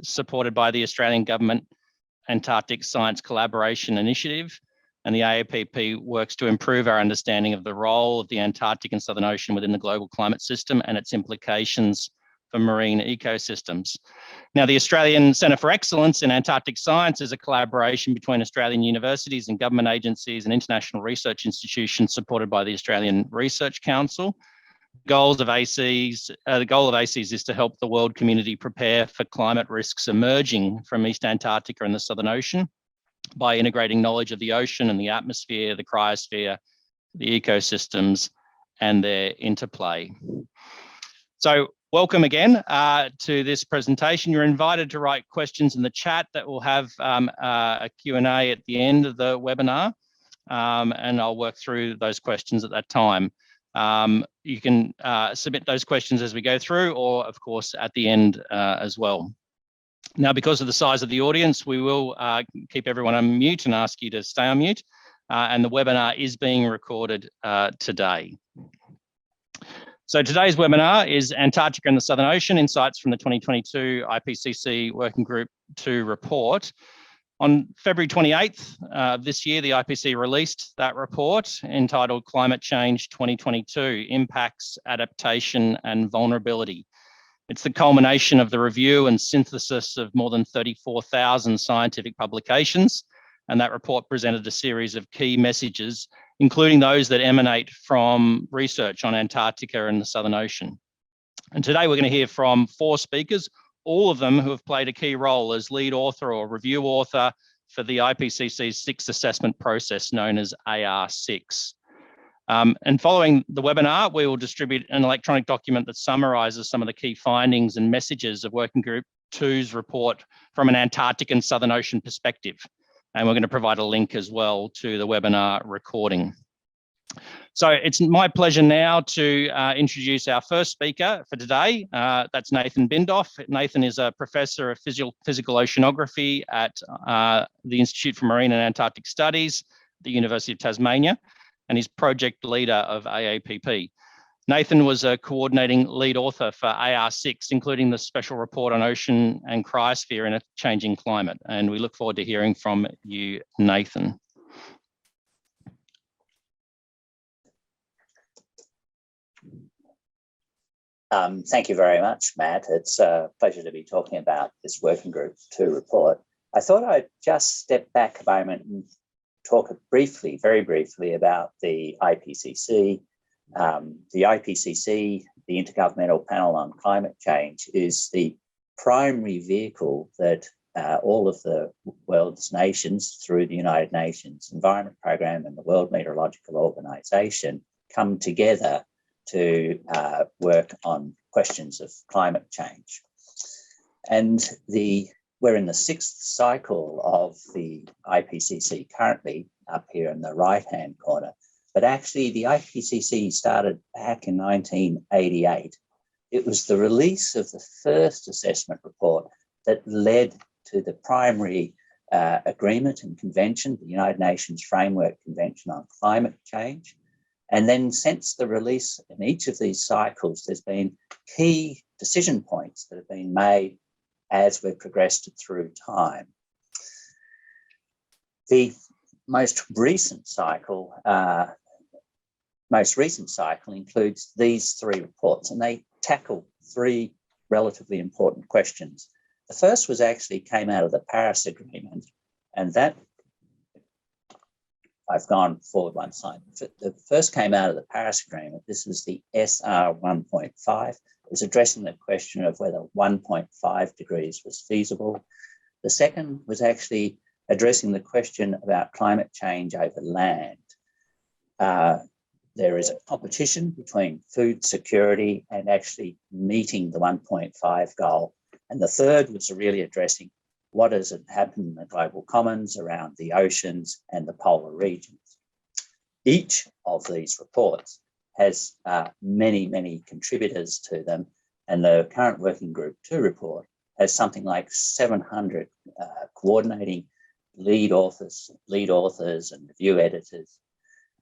supported by the Australian Government Antarctic Science Collaboration Initiative, and the AAPP works to improve our understanding of the role of the Antarctic and Southern Ocean within the global climate system and its implications for marine ecosystems. Now, the Australian Centre for Excellence in Antarctic Science is a collaboration between Australian universities and government agencies and international research institutions supported by the Australian Research Council. The goal of ACEAS is to help the world community prepare for climate risks emerging from East Antarctica and the Southern Ocean by integrating knowledge of the ocean and the atmosphere, the cryosphere, the ecosystems, and their interplay. So welcome again to this presentation. You're invited to write questions in the chat. That will have a Q&A at the end of the webinar, and I'll work through those questions at that time. You can submit those questions as we go through, or of course at the end as well. Now, because of the size of the audience, we will keep everyone on mute and ask you to stay on mute. And the webinar is being recorded today. So today's webinar is Antarctica and the Southern Ocean, Insights from the 2022 IPCC Working Group 2 report. On February 28th of this year, the IPCC released that report entitled Climate Change 2022, Impacts, Adaptation and Vulnerability. It's the culmination of the review and synthesis of more than 34,000 scientific publications, and that report presented a series of key messages, including those that emanate from research on Antarctica and the Southern Ocean. And today we're going to hear from 4 speakers, all of them who have played a key role as lead author or review author for the IPCC's 6th assessment process known as AR6. And following the webinar, we will distribute an electronic document that summarises some of the key findings and messages of Working Group 2's report from an Antarctic and Southern Ocean perspective. And we're going to provide a link as well to the webinar recording. So it's my pleasure now to introduce our first speaker for today. That's Nathan Bindoff. Nathan is a professor of physical oceanography at the Institute for Marine and Antarctic Studies at the University of Tasmania, and he's project leader of AAPP. Nathan was a coordinating lead author for AR6, including the special report on ocean and cryosphere in a changing climate. And we look forward to hearing from you, Nathan. Thank you very much, Matt. It's a pleasure to be talking about this Working Group 2 report. I thought I'd just step back a moment and talk briefly, very briefly, about the IPCC. The IPCC, the Intergovernmental Panel on Climate Change, is the primary vehicle that all of the world's nations, through the United Nations Environment Programme and the World Meteorological Organization, come together to work on questions of climate change. And we're in the 6th cycle of the IPCC currently, up here in the right-hand corner. But actually, the IPCC started back in 1988. It was the release of the first assessment report that led to the primary agreement and convention, the United Nations Framework Convention on Climate Change. And then since the release in each of these cycles, there's been key decision points that have been made as we've progressed through time. The most recent cycle includes these 3 reports, and they tackle 3 relatively important questions. The first came out of the Paris Agreement, and that, I've gone forward one slide. The first came out of the Paris Agreement. This is the SR 1.5. It was addressing the question of whether 1.5 degrees was feasible. The second was actually addressing the question about climate change over land. There is a competition between food security and actually meeting the 1.5 goal. And the third was really addressing what has happened in the global commons around the oceans and the polar regions. Each of these reports has many, many contributors to them, and the current Working Group 2 report has something like 700 coordinating lead authors and review editors.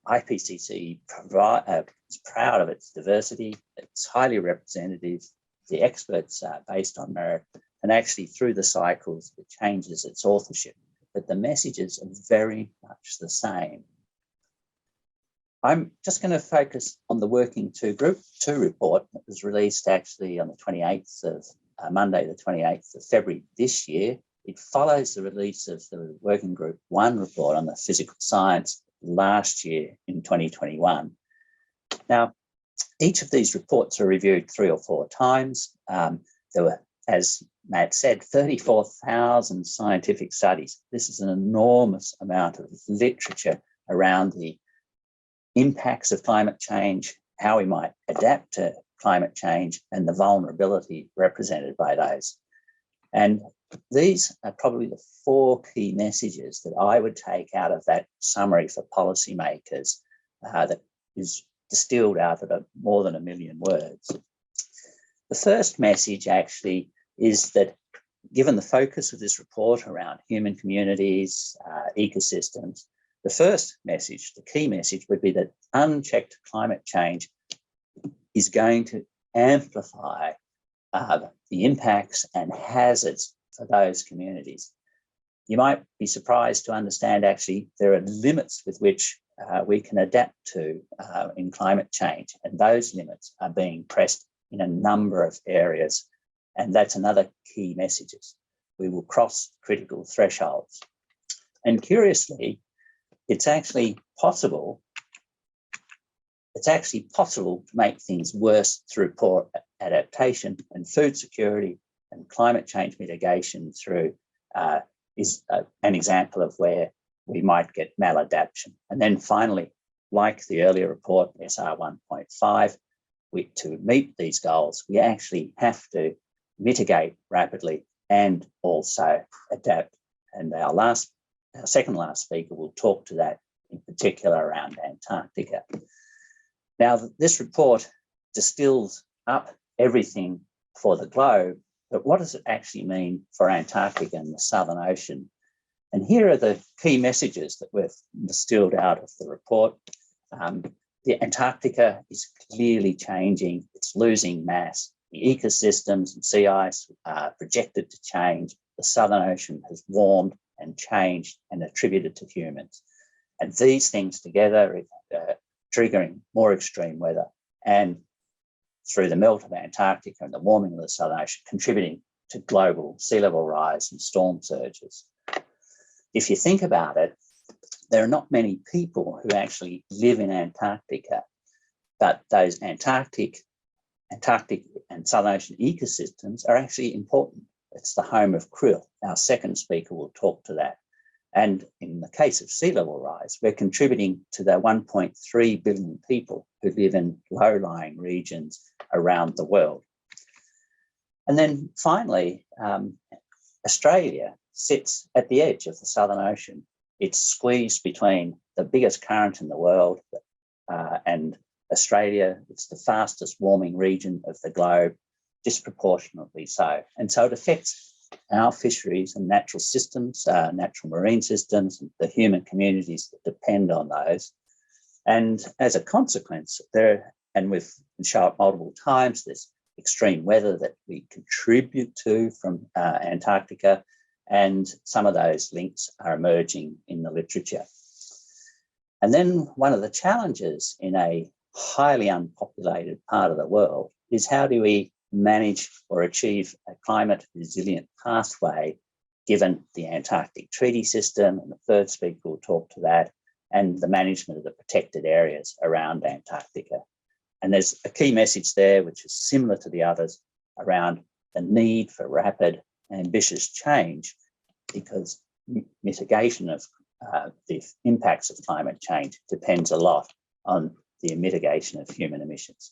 IPCC is proud of its diversity. It's highly representative. The experts are based on merit, And actually through the cycles, it changes its authorship, but the messages are very much the same. I'm just going to focus on the Working Group 2 report that was released actually on the 28th of Monday, the 28th of February this year. It follows the release of the Working Group 1 report on the physical science last year in 2021. Now, each of these reports are reviewed 3 or 4 times. There were, as Matt said, 34,000 scientific studies. This is an enormous amount of literature around the impacts of climate change, how we might adapt to climate change, and the vulnerability represented by those. And these are probably the 4 key messages that I would take out of that summary for policymakers that is distilled out of more than 1 million words. The first message actually is that given the focus of this report around human communities, ecosystems, the first message, the key message, would be that unchecked climate change is going to amplify the impacts and hazards for those communities. You might be surprised to understand actually there are limits with which we can adapt to in climate change, and those limits are being pressed in a number of areas, and that's another key message. We will cross critical thresholds. And curiously, it's actually possible to make things worse through poor adaptation, and food security and climate change mitigation through is an example of where we might get maladaptation. And then finally, like the earlier report, SR 1.5, to meet these goals, we actually have to mitigate rapidly and also adapt. And our second last speaker will talk to that in particular around Antarctica. Now, this report distills up everything for the globe, but what does it actually mean for Antarctica and the Southern Ocean? And here are the key messages that we've distilled out of the report. The Antarctica is clearly changing. It's losing mass. The ecosystems and sea ice are projected to change. The Southern Ocean has warmed and changed and attributed to humans. And these things together are triggering more extreme weather, and through the melt of Antarctica and the warming of the Southern Ocean, contributing to global sea level rise and storm surges. If you think about it, there are not many people who actually live in Antarctica, but those Antarctic and Southern Ocean ecosystems are actually important. It's the home of krill. Our second speaker will talk to that. And in the case of sea level rise, we're contributing to the 1.3 billion people who live in low-lying regions around the world. And then finally, Australia sits at the edge of the Southern Ocean. It's squeezed between the biggest current in the world and Australia. It's the fastest warming region of the globe, disproportionately so. And so it affects our fisheries and natural systems, natural marine systems, and the human communities that depend on those. And as a consequence, and we've shown it multiple times, there's extreme weather that we contribute to from Antarctica, and some of those links are emerging in the literature. And then one of the challenges in a highly unpopulated part of the world is how do we manage or achieve a climate resilient pathway given the Antarctic Treaty System, and the third speaker will talk to that, and the management of the protected areas around Antarctica. And there's a key message there, which is similar to the others, around the need for rapid, ambitious change, because mitigation of the impacts of climate change depends a lot on the mitigation of human emissions.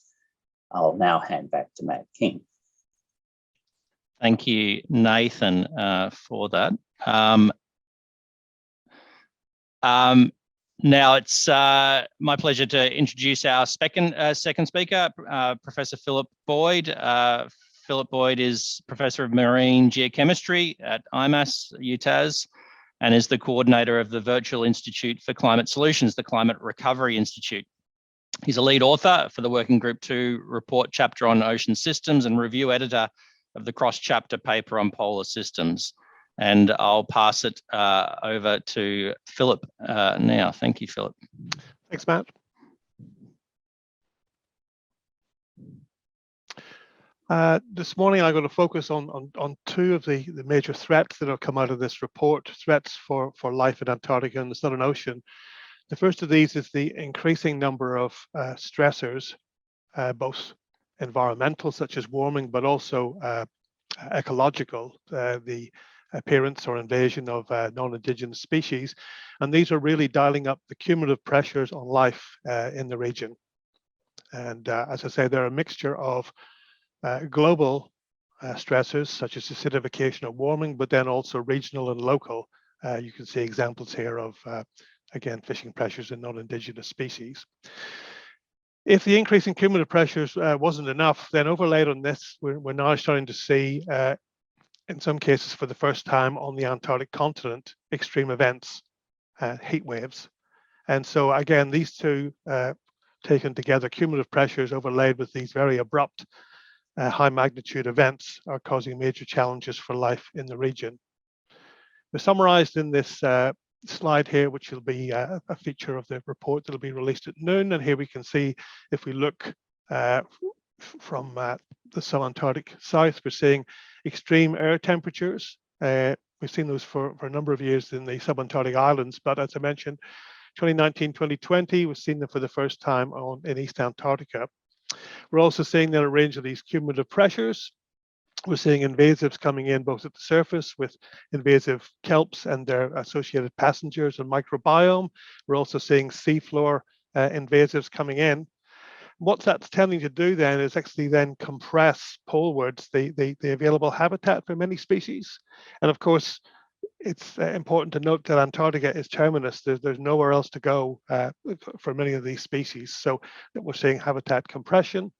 I'll now hand back to Matt King. Thank you, Nathan, for that. Now it's my pleasure to introduce our second speaker, Professor Philip Boyd. Philip Boyd is Professor of Marine Geochemistry at IMAS, UTAS, and is the coordinator of the Virtual Institute for Climate Solutions, the Climate Recovery Institute. He's a lead author for the Working Group 2 report chapter on ocean systems and review editor of the cross-chapter paper on polar systems. And I'll pass it over to Philip now. Thank you, Philip. Thanks, Matt. This morning, I'm going to focus on two of the major threats that have come out of this report, threats for life in Antarctica and the Southern Ocean. The first of these is the increasing number of stressors, both environmental, such as warming, but also ecological, the appearance or invasion of non-Indigenous species. And these are really dialing up the cumulative pressures on life in the region. And as I say, they're a mixture of global stressors, such as acidification or warming, but then also regional and local. You can see examples here of, again, fishing pressures in non-Indigenous species. If the increase in cumulative pressures wasn't enough, then overlaid on this, we're now starting to see, in some cases for the first time on the Antarctic continent, extreme events, heat waves. And so again, these two taken together, cumulative pressures overlaid with these very abrupt high magnitude events are causing major challenges for life in the region. They're summarized in this slide here, which will be a feature of the report that will be released at noon. And here we can see, if we look from the sub-Antarctic south, we're seeing extreme air temperatures. We've seen those for a number of years in the sub-Antarctic islands, but as I mentioned, 2019, 2020, we've seen them for the first time in East Antarctica. We're also seeing then a range of these cumulative pressures. We're seeing invasives coming in both at the surface with invasive kelps and their associated passengers and microbiome. We're also seeing seafloor invasives coming in. What that's tending to do then is actually then compress polewards the available habitat for many species. And of course, it's important to note that Antarctica is terminus. There's nowhere else to go for many of these species. So we're seeing habitat compression.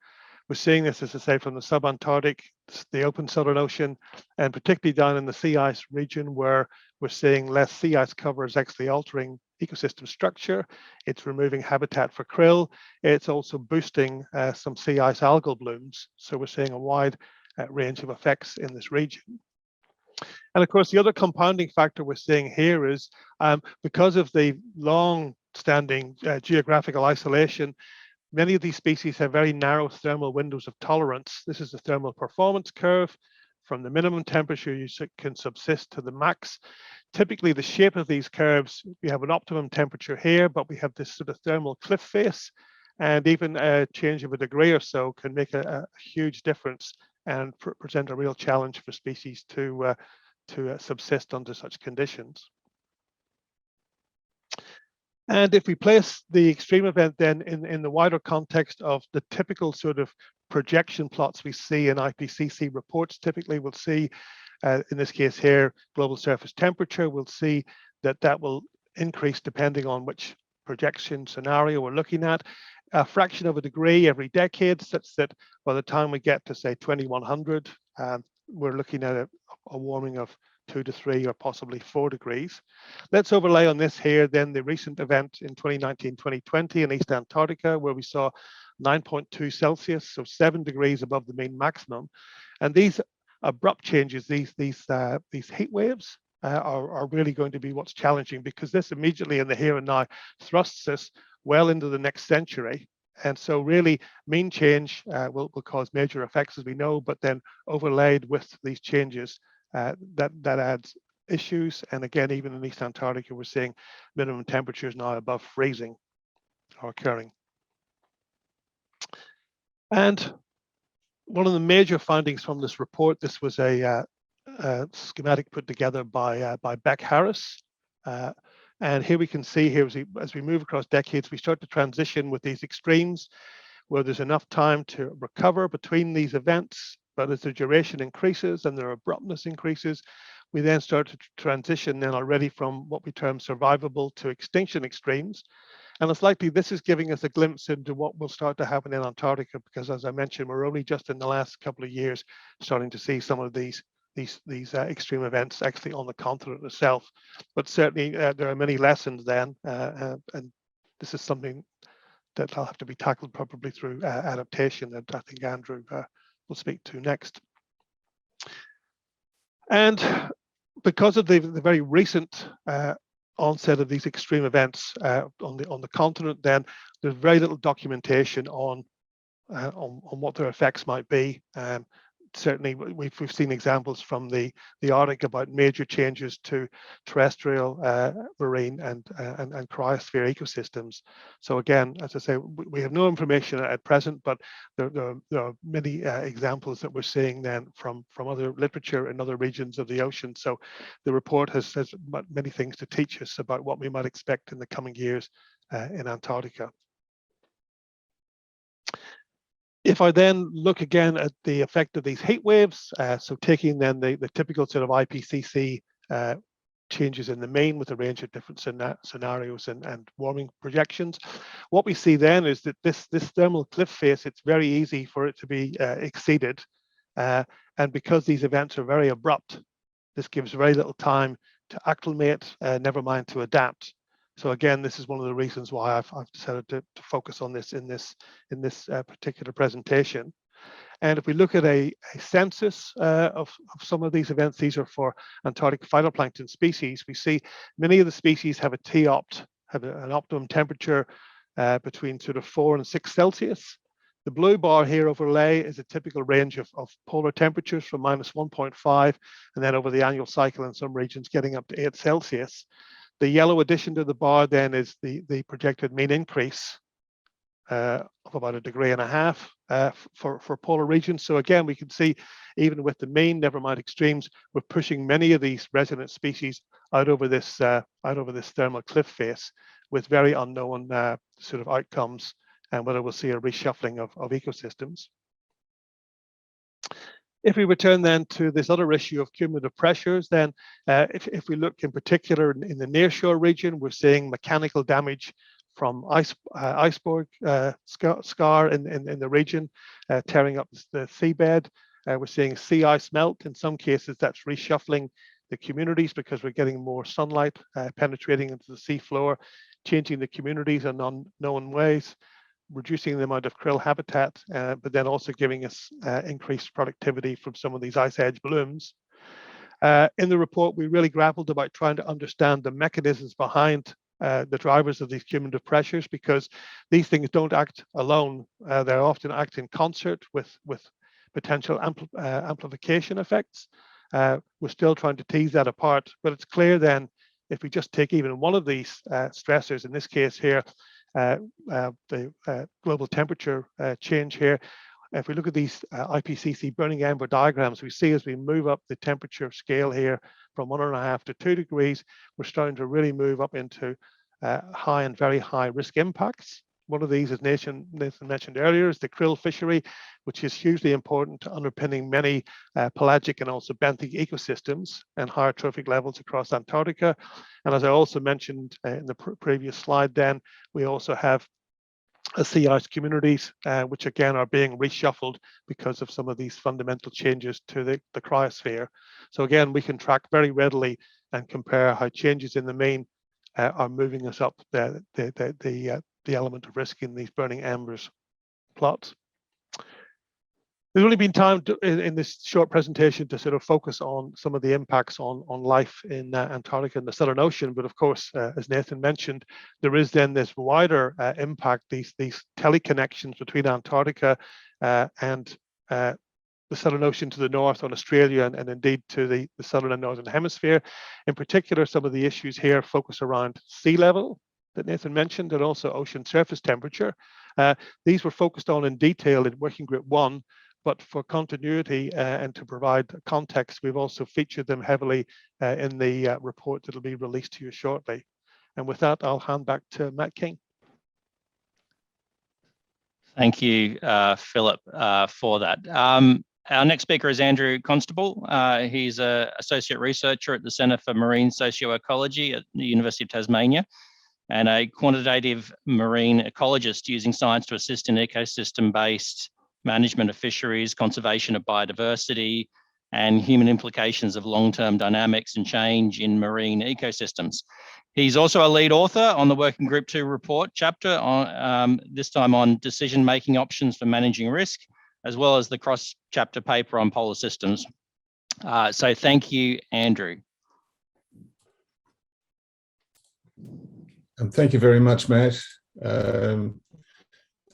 We're seeing this, as I say, from the sub-Antarctic, the open Southern Ocean, and particularly down in the sea ice region, where we're seeing less sea ice cover is actually altering ecosystem structure. It's removing habitat for krill. It's also boosting some sea ice algal blooms. So we're seeing a wide range of effects in this region. And of course, the other compounding factor we're seeing here is because of the long-standing geographical isolation, many of these species have very narrow thermal windows of tolerance. This is the thermal performance curve. From the minimum temperature you can subsist to the max. Typically, the shape of these curves, we have an optimum temperature here, but we have this sort of thermal cliff face, and even a change of a degree or so can make a huge difference and present a real challenge for species to subsist under such conditions. And if we place the extreme event then in the wider context of the typical sort of projection plots we see in IPCC reports, typically we'll see, in this case here, global surface temperature, we'll see that will increase depending on which projection scenario we're looking at. A fraction of a degree every decade, such that by the time we get to, say, 2100, we're looking at a warming of 2 to 3 or possibly 4 degrees. Let's overlay on this here then the recent event in 2019-2020 in East Antarctica, where we saw 9.2 Celsius, so 7 degrees above the mean maximum. And these abrupt changes, these heat waves are really going to be what's challenging, because this immediately in the here and now thrusts us well into the next century. And so really mean change will cause major effects, as we know, but then overlaid with these changes, that adds issues. And again, even in East Antarctica, we're seeing minimum temperatures now above freezing are occurring. And one of the major findings from this report, this was a schematic put together by Beck Harris. And here we can see here, as we move across decades, we start to transition with these extremes where there's enough time to recover between these events. But as the duration increases and their abruptness increases, we then start to transition then already from what we term survivable to extinction extremes. And it's likely this is giving us a glimpse into what will start to happen in Antarctica, because as I mentioned, we're only just in the last couple of years starting to see some of these extreme events actually on the continent itself. But certainly there are many lessons then, and this is something that will have to be tackled probably through adaptation, that I think Andrew will speak to next. And because of the very recent onset of these extreme events on the continent, then there's very little documentation on what their effects might be. Certainly, we've seen examples from the Arctic about major changes to terrestrial, marine, and cryosphere ecosystems. So again, as I say, we have no information at present, but there are many examples that we're seeing then from other literature in other regions of the ocean. So the report has many things to teach us about what we might expect in the coming years in Antarctica. If I then look again at the effect of these heat waves, so taking then the typical sort of IPCC changes in the mean with a range of different scenarios and warming projections, what we see then is that this thermal cliff face, it's very easy for it to be exceeded. And because these events are very abrupt, this gives very little time to acclimate, never mind to adapt. So again, this is one of the reasons why I've decided to focus on this in this particular presentation. And if we look at a census of some of these events, these are for Antarctic phytoplankton species. We see many of the species have a T-opt, have an optimum temperature between sort of 4 and 6 Celsius. The blue bar here overlay is a typical range of polar temperatures from -1.5, and then over the annual cycle in some regions getting up to 8 Celsius. The yellow addition to the bar then is the projected mean increase of about 1.5 degrees for polar regions. So again, we can see even with the mean, never mind extremes, we're pushing many of these resident species out over this thermal cliff face with very unknown sort of outcomes, and whether we'll see a reshuffling of ecosystems. If we return then to this other issue of cumulative pressures, then if we look in particular in the nearshore region, we're seeing mechanical damage from iceberg scar in the region, tearing up the seabed. We're seeing sea ice melt. In some cases, that's reshuffling the communities because we're getting more sunlight penetrating into the seafloor, changing the communities in unknown ways, reducing the amount of krill habitat, but then also giving us increased productivity from some of these ice edge blooms. In the report, we really grappled about trying to understand the mechanisms behind the drivers of these cumulative pressures, because these things don't act alone. They often act in concert with potential amplification effects. We're still trying to tease that apart, but it's clear then if we just take even one of these stressors, in this case here, the global temperature change here. If we look at these IPCC burning ember diagrams, we see as we move up the temperature scale here from 1.5 to 2 degrees, we're starting to really move up into high and very high risk impacts. One of these, as Nathan mentioned earlier, is the krill fishery, which is hugely important to underpinning many pelagic and also benthic ecosystems and higher trophic levels across Antarctica. And as I also mentioned in the previous slide, then we also have sea ice communities, which again are being reshuffled because of some of these fundamental changes to the cryosphere. So again, we can track very readily and compare how changes in the mean are moving us up the element of risk in these burning embers plots. There's only been time in this short presentation to sort of focus on some of the impacts on life in Antarctica and the Southern Ocean, but of course, as Nathan mentioned, there is then this wider impact, these teleconnections between Antarctica and the Southern Ocean to the north, on Australia, and indeed to the Southern and Northern Hemisphere. In particular, some of the issues here focus around sea level that Nathan mentioned, and also ocean surface temperature. These were focused on in detail in Working Group 1, but for continuity and to provide context, we've also featured them heavily in the report that will be released to you shortly. And with that, I'll hand back to Matt King. Thank you, Philip, for that. Our next speaker is Andrew Constable. He's an associate researcher at the Centre for Marine Socioecology at the University of Tasmania, and a quantitative marine ecologist using science to assist in ecosystem-based management of fisheries, conservation of biodiversity, and human implications of long-term dynamics and change in marine ecosystems. He's also a lead author on the Working Group 2 report chapter, on this time on decision-making options for managing risk, as well as the cross-chapter paper on polar systems. So thank you, Andrew. Thank you very much, Matt. Hello,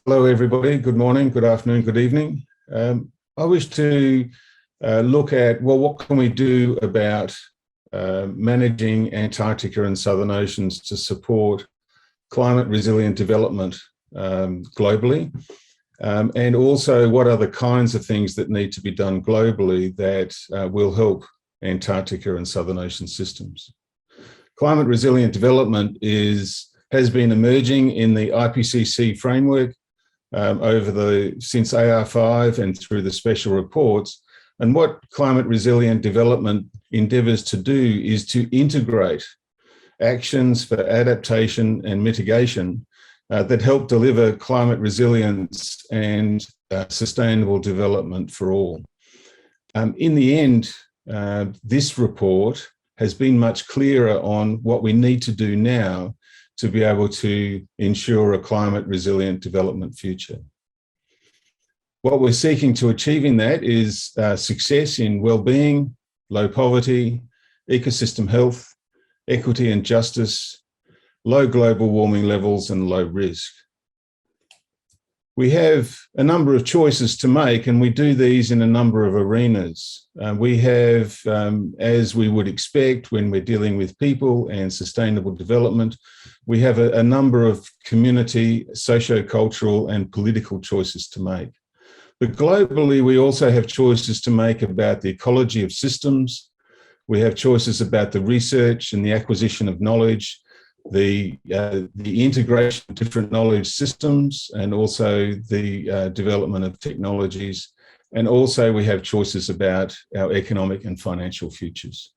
everybody. Good morning, good afternoon, good evening. I wish to look at, well, what can we do about managing Antarctica and Southern Oceans to support climate resilient development globally? And also, what are the kinds of things that need to be done globally that will help Antarctica and Southern Ocean systems? Climate resilient development has been emerging in the IPCC framework since AR5 and through the special reports. And what climate resilient development endeavours to do is to integrate actions for adaptation and mitigation that help deliver climate resilience and sustainable development for all. In the end, this report has been much clearer on what we need to do now to be able to ensure a climate resilient development future. What we're seeking to achieve in that is success in well-being, low poverty, ecosystem health, equity and justice, low global warming levels, and low risk. We have a number of choices to make, and we do these in a number of arenas. We have, as we would expect when we're dealing with people and sustainable development, we have a number of community, socio-cultural, and political choices to make. But globally, we also have choices to make about the ecology of systems. We have choices about the research and the acquisition of knowledge, the integration of different knowledge systems, and also the development of technologies. And also we have choices about our economic and financial futures.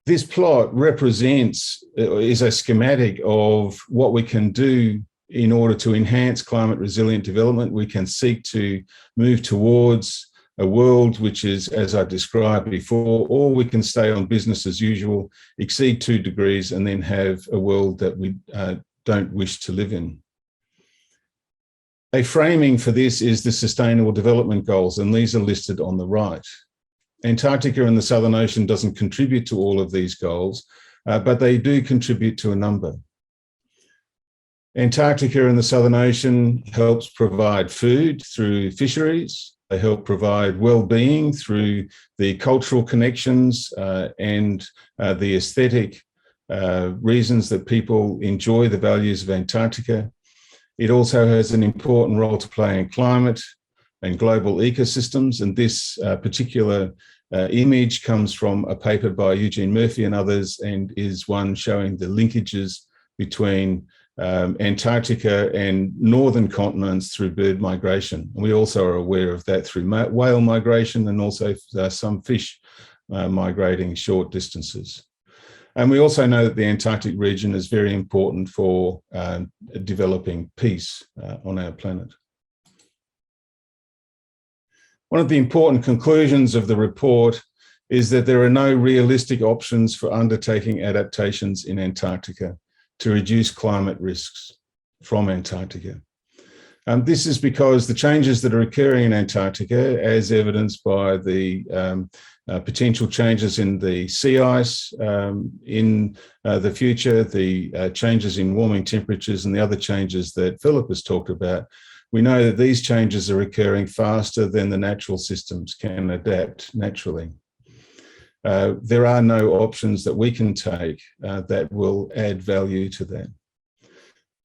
This plot is a schematic of what we can do in order to enhance climate resilient development. We can seek to move towards a world which is, as I described before, or we can stay on business as usual, exceed 2 degrees, and then have a world that we don't wish to live in. A framing for this is the Sustainable Development Goals, and these are listed on the right. Antarctica and the Southern Ocean doesn't contribute to all of these goals, but they do contribute to a number. Antarctica and the Southern Ocean helps provide food through fisheries. They help provide well-being through the cultural connections and the aesthetic reasons that people enjoy the values of Antarctica. It also has an important role to play in climate and global ecosystems. And this particular image comes from a paper by Eugene Murphy and others, and is one showing the linkages between Antarctica and northern continents through bird migration. And we also are aware of that through whale migration, and also some fish migrating short distances. And we also know that the Antarctic region is very important for developing peace on our planet. One of the important conclusions of the report is that there are no realistic options for undertaking adaptations in Antarctica to reduce climate risks from Antarctica. This is because the changes that are occurring in Antarctica, as evidenced by the potential changes in the sea ice in the future, the changes in warming temperatures, and the other changes that Philip has talked about, we know that these changes are occurring faster than the natural systems can adapt naturally. There are no options that we can take that will add value to that.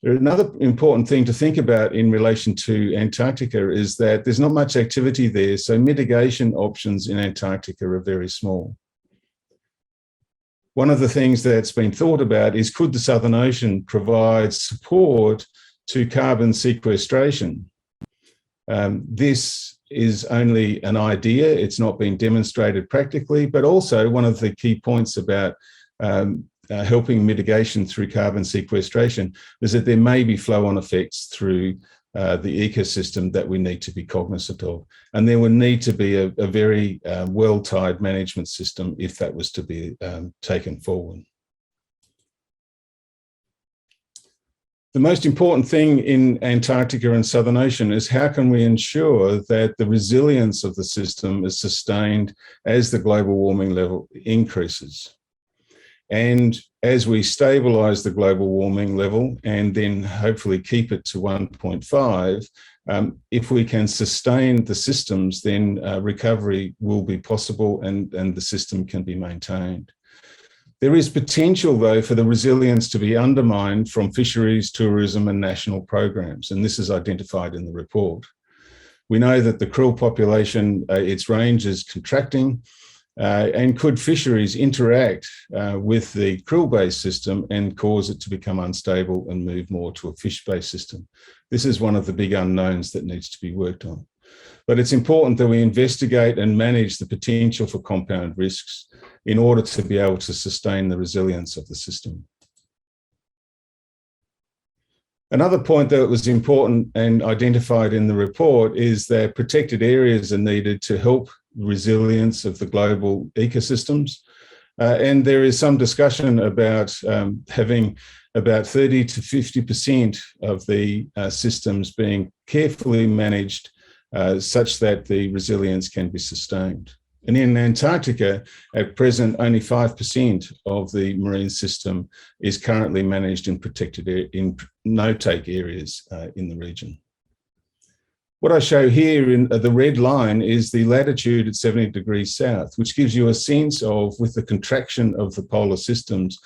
Another important thing to think about in relation to Antarctica is that there's not much activity there, so mitigation options in Antarctica are very small. One of the things that's been thought about is, could the Southern Ocean provide support to carbon sequestration? This is only an idea. It's not been demonstrated practically, but also one of the key points about helping mitigation through carbon sequestration is that there may be flow-on effects through the ecosystem that we need to be cognizant of. And there would need to be a very well-tied management system if that was to be taken forward. The most important thing in Antarctica and Southern Ocean is how can we ensure that the resilience of the system is sustained as the global warming level increases. And as we stabilise the global warming level and then hopefully keep it to 1.5, if we can sustain the systems, then recovery will be possible and the system can be maintained. There is potential, though, for the resilience to be undermined from fisheries, tourism and national programs, and this is identified in the report. We know that the krill population, its range is contracting, and could fisheries interact with the krill-based system and cause it to become unstable and move more to a fish-based system? This is one of the big unknowns that needs to be worked on. But it's important that we investigate and manage the potential for compound risks in order to be able to sustain the resilience of the system. Another point that was important and identified in the report is that protected areas are needed to help resilience of the global ecosystems. And there is some discussion about having about 30 to 50% of the systems being carefully managed such that the resilience can be sustained. And in Antarctica, at present, only 5% of the marine system is currently managed in protected in no-take areas in the region. What I show here in the red line is the latitude at 70 degrees south, which gives you a sense of, with the contraction of the polar systems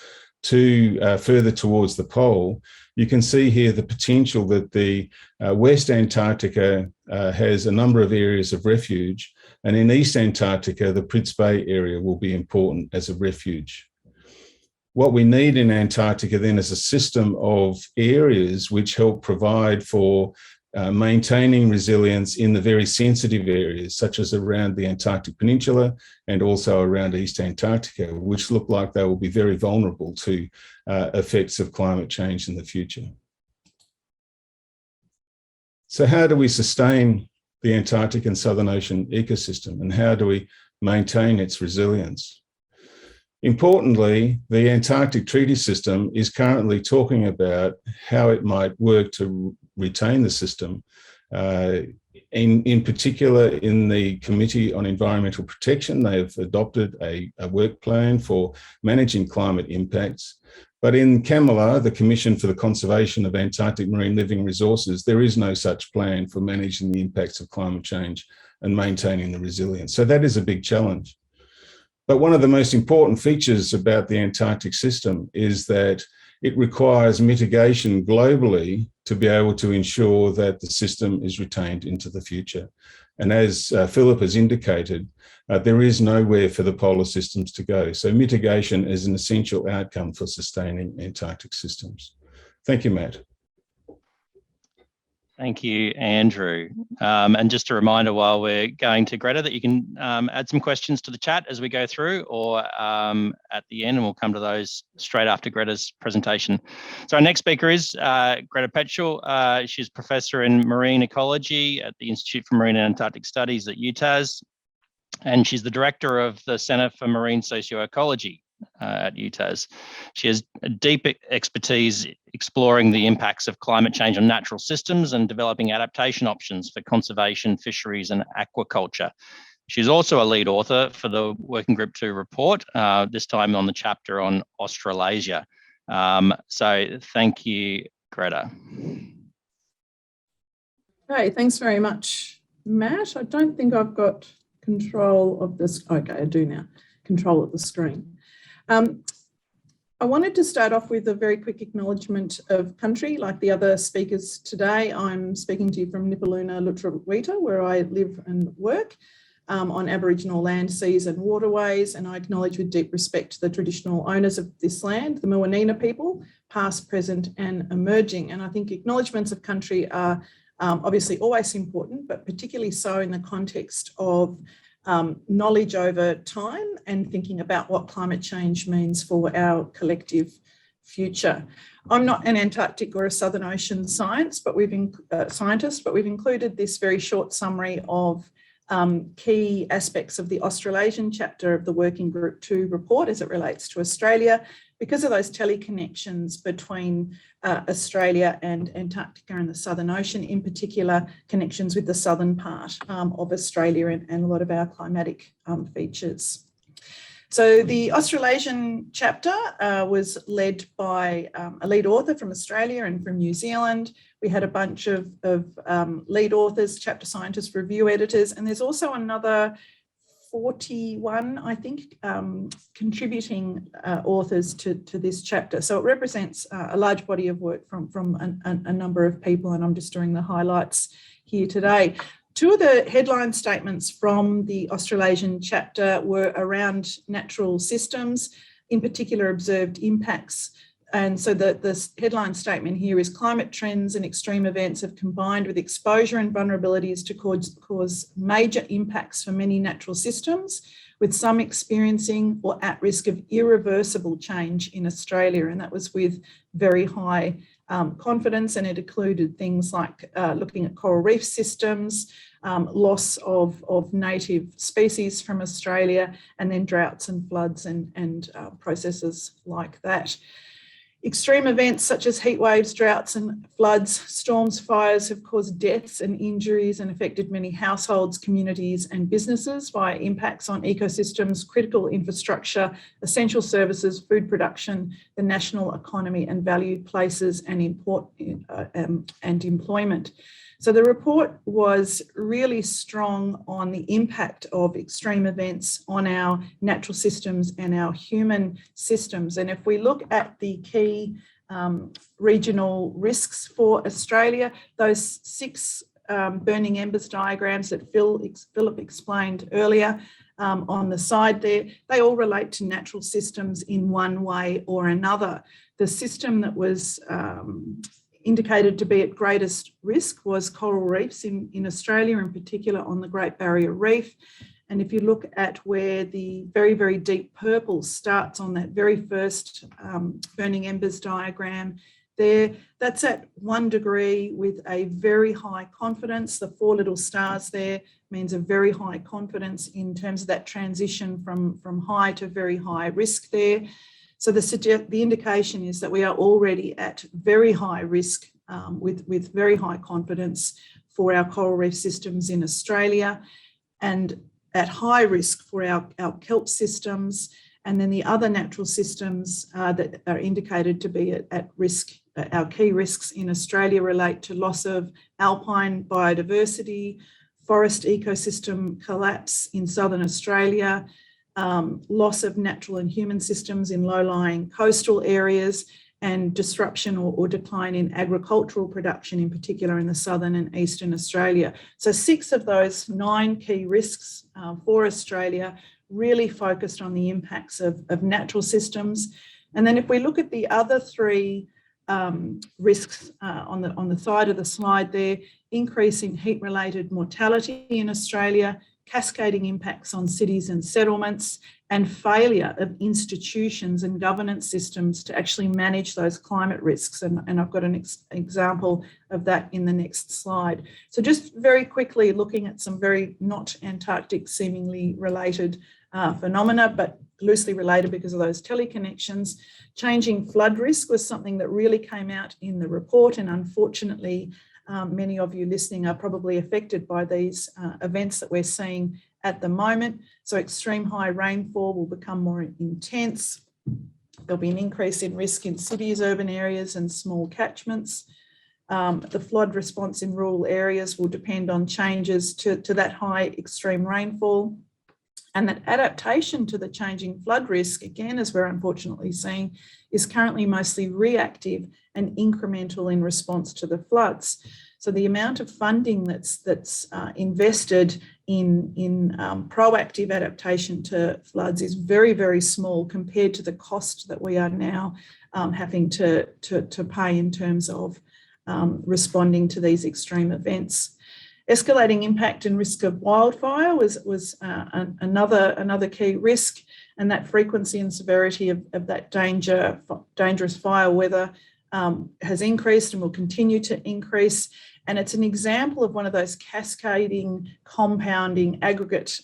to further towards the pole, you can see here the potential that the West Antarctica has a number of areas of refuge, and in East Antarctica, the Prince Bay area will be important as a refuge. What we need in Antarctica then is a system of areas which help provide for maintaining resilience in the very sensitive areas, such as around the Antarctic Peninsula and also around East Antarctica, which look like they will be very vulnerable to effects of climate change in the future. So how do we sustain the Antarctic and Southern Ocean ecosystem, and how do we maintain its resilience? Importantly, the Antarctic Treaty System is currently talking about how it might work to retain the system. In particular, in the Committee on Environmental Protection, they have adopted a work plan for managing climate impacts. But in CAMLR, the Commission for the Conservation of Antarctic Marine Living Resources, there is no such plan for managing the impacts of climate change and maintaining the resilience. So that is a big challenge. But one of the most important features about the Antarctic system is that it requires mitigation globally to be able to ensure that the system is retained into the future. And as Philip has indicated, there is nowhere for the polar systems to go. So mitigation is an essential outcome for sustaining Antarctic systems. Thank you, Matt. Thank you, Andrew. And just a reminder while we're going to Greta that you can add some questions to the chat as we go through, or at the end, and we'll come to those straight after Greta's presentation. So our next speaker is Greta Petschel. She's Professor in Marine Ecology at the Institute for Marine and Antarctic Studies at UTAS, and she's the Director of the Centre for Marine Socioecology at UTAS. She has a deep expertise exploring the impacts of climate change on natural systems and developing adaptation options for conservation, fisheries and aquaculture. She's also a lead author for the Working Group 2 report, this time on the chapter on Australasia. So thank you, Greta. Okay, thanks very much, Matt. I don't think I've got control of this. Okay, I do now. Control of the screen. I wanted to start off with a very quick acknowledgement of country. Like the other speakers today, I'm speaking to you from Nipaluna Lutruwita, where I live and work on Aboriginal land, seas and waterways, and I acknowledge with deep respect the traditional owners of this land, the Muwinina people, past, present and emerging. And I think acknowledgements of country are obviously always important, but particularly so in the context of knowledge over time and thinking about what climate change means for our collective future. I'm not an Antarctic or a Southern Ocean scientist, but we've included this very short summary of key aspects of the Australasian chapter of the Working Group 2 report as it relates to Australia. because of those teleconnections between Australia and Antarctica and the Southern Ocean, in particular connections with the southern part of Australia and a lot of our climatic features. So the Australasian chapter was led by a lead author from Australia and from New Zealand. We had a bunch of lead authors, chapter scientists, review editors, and there's also another 41, I think, contributing authors to this chapter. So it represents a large body of work from a number of people, and I'm just doing the highlights here today. Two of the headline statements from the Australasian chapter were around natural systems, in particular observed impacts. And so the headline statement here is climate trends and extreme events have combined with exposure and vulnerabilities to cause major impacts for many natural systems, with some experiencing or at risk of irreversible change in Australia. And that was with very high confidence, and it included things like looking at coral reef systems, loss of native species from Australia, and then droughts and floods and processes like that. Extreme events such as heat waves, droughts and floods, storms, fires have caused deaths and injuries and affected many households, communities and businesses via impacts on ecosystems, critical infrastructure, essential services, food production, the national economy and valued places and employment. So the report was really strong on the impact of extreme events on our natural systems and our human systems. And if we look at the key regional risks for Australia, those 6 burning embers diagrams that Philip explained earlier on the side there, they all relate to natural systems in one way or another. The system that was indicated to be at greatest risk was coral reefs in Australia, in particular on the Great Barrier Reef. And if you look at where the very, very deep purple starts on that very first burning embers diagram there, that's at 1 degree with a very high confidence. The 4 little stars there means a very high confidence in terms of that transition from high to very high risk there. So the indication is that we are already at very high risk with very high confidence for our coral reef systems in Australia, and at high risk for our kelp systems. And then the other natural systems that are indicated to be at risk, our key risks in Australia relate to loss of alpine biodiversity, forest ecosystem collapse in southern Australia, loss of natural and human systems in low-lying coastal areas, and disruption or decline in agricultural production, in particular in the southern and eastern Australia. So 6 of those 9 key risks for Australia really focused on the impacts of natural systems. And then if we look at the other 3 risks on the side of the slide there, increasing heat-related mortality in Australia, cascading impacts on cities and settlements, and failure of institutions and governance systems to actually manage those climate risks. And I've got an example of that in the next slide. So just very quickly looking at some very not Antarctic seemingly related phenomena, but loosely related because of those teleconnections. Changing flood risk was something that really came out in the report, and unfortunately, many of you listening are probably affected by these events that we're seeing at the moment. So extreme high rainfall will become more intense. There'll be an increase in risk in cities, urban areas and small catchments. The flood response in rural areas will depend on changes to that high extreme rainfall. And that adaptation to the changing flood risk, again, as we're unfortunately seeing, is currently mostly reactive and incremental in response to the floods. So the amount of funding that's invested in proactive adaptation to floods is very, very small compared to the cost that we are now having to pay in terms of responding to these extreme events. Escalating impact and risk of wildfire was another key risk, and that frequency and severity of that dangerous fire weather has increased and will continue to increase. And it's an example of one of those cascading, compounding, aggregate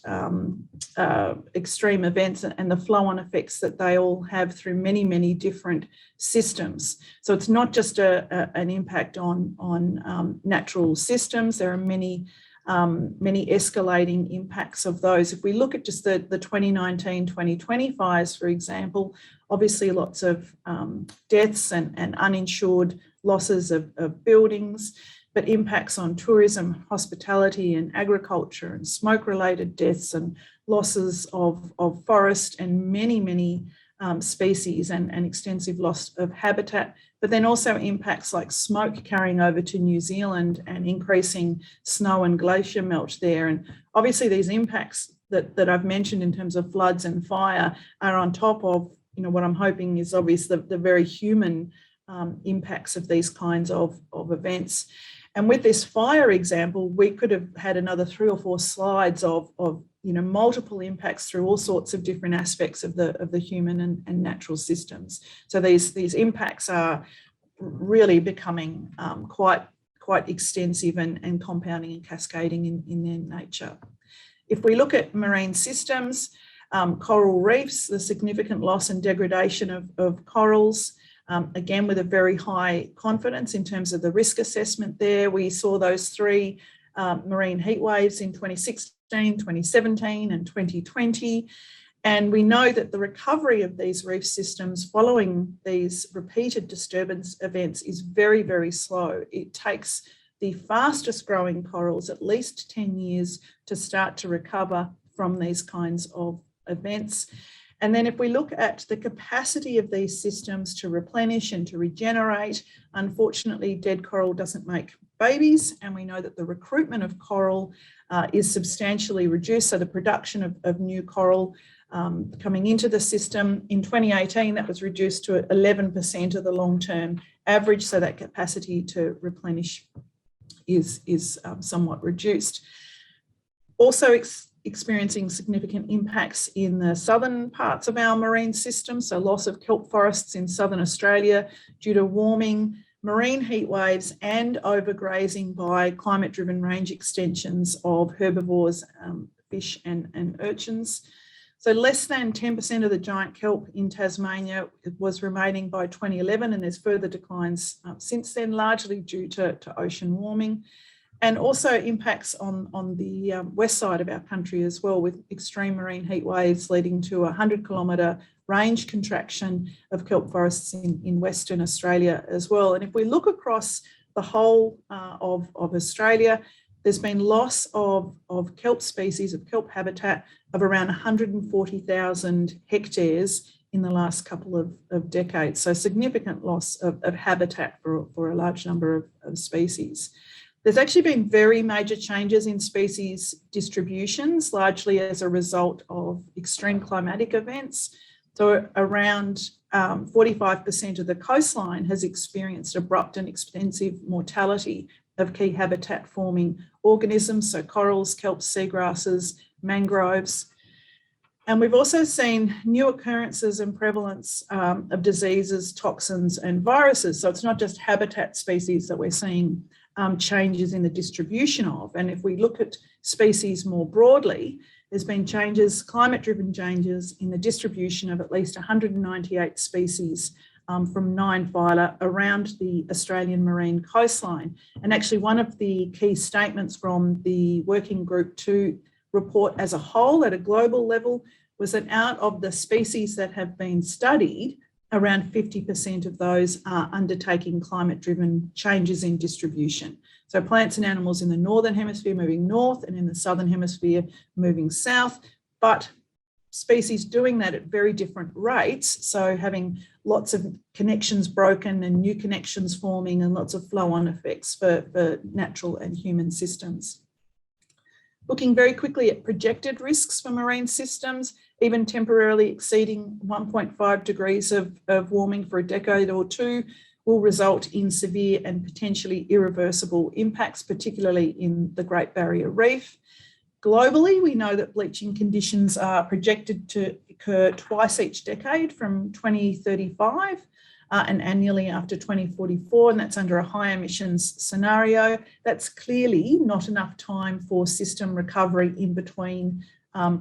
extreme events and the flow-on effects that they all have through many, many different systems. So it's not just an impact on natural systems. There are many escalating impacts of those. If we look at just the 2019-2020 fires, for example, obviously lots of deaths and uninsured losses of buildings, but impacts on tourism, hospitality and agriculture, and smoke-related deaths and losses of forest and many species and extensive loss of habitat, but then also impacts like smoke carrying over to New Zealand and increasing snow and glacier melt there. And obviously these impacts that I've mentioned in terms of floods and fire are on top of, you know, what I'm hoping is obviously the very human impacts of these kinds of events. And with this fire example, we could have had another 3 or 4 slides of you know, multiple impacts through all sorts of different aspects of the human and natural systems. So these impacts are really becoming quite extensive and compounding and cascading in their nature. If we look at marine systems, coral reefs, the significant loss and degradation of corals, again, with a very high confidence in terms of the risk assessment there. We saw those 3 marine heat waves in 2016, 2017 and 2020. And we know that the recovery of these reef systems following these repeated disturbance events is very, very slow. It takes the fastest growing corals at least 10 years to start to recover from these kinds of events. And then if we look at the capacity of these systems to replenish and to regenerate, unfortunately, dead coral doesn't make babies. And we know that the recruitment of coral is substantially reduced. So the production of new coral coming into the system in 2018, that was reduced to 11% of the long-term average. So that capacity to replenish is somewhat reduced. Also experiencing significant impacts in the southern parts of our marine system. So loss of kelp forests in southern Australia due to warming, marine heat waves and overgrazing by climate-driven range extensions of herbivores, fish and urchins. So less than 10% of the giant kelp in Tasmania was remaining by 2011, and there's further declines since then, largely due to ocean warming. And also impacts on the west side of our country as well, with extreme marine heat waves leading to a 100-kilometre range contraction of kelp forests in Western Australia as well. And if we look across the whole of Australia, there's been loss of kelp species, of kelp habitat, of around 140,000 hectares in the last couple of decades. So significant loss of habitat for a large number of species. There's actually been very major changes in species distributions, largely as a result of extreme climatic events. So around 45% of the coastline has experienced abrupt and extensive mortality of key habitat forming organisms, so corals, kelps, seagrasses, mangroves. And we've also seen new occurrences and prevalence of diseases, toxins and viruses. So it's not just habitat species that we're seeing changes in the distribution of. And if we look at species more broadly, there's been changes, climate-driven changes in the distribution of at least 198 species from 9 phyla around the Australian marine coastline. And actually one of the key statements from the Working Group 2 report as a whole at a global level was that out of the species that have been studied, around 50% of those are undertaking climate-driven changes in distribution. So plants and animals in the northern hemisphere moving north and in the southern hemisphere moving south, but species doing that at very different rates. So having lots of connections broken and new connections forming and lots of flow-on effects for natural and human systems. Looking very quickly at projected risks for marine systems, even temporarily exceeding 1.5 degrees of warming for a decade or two will result in severe and potentially irreversible impacts, particularly in the Great Barrier Reef. Globally, we know that bleaching conditions are projected to occur twice each decade from 2035. and annually after 2044, and that's under a high emissions scenario. That's clearly not enough time for system recovery in between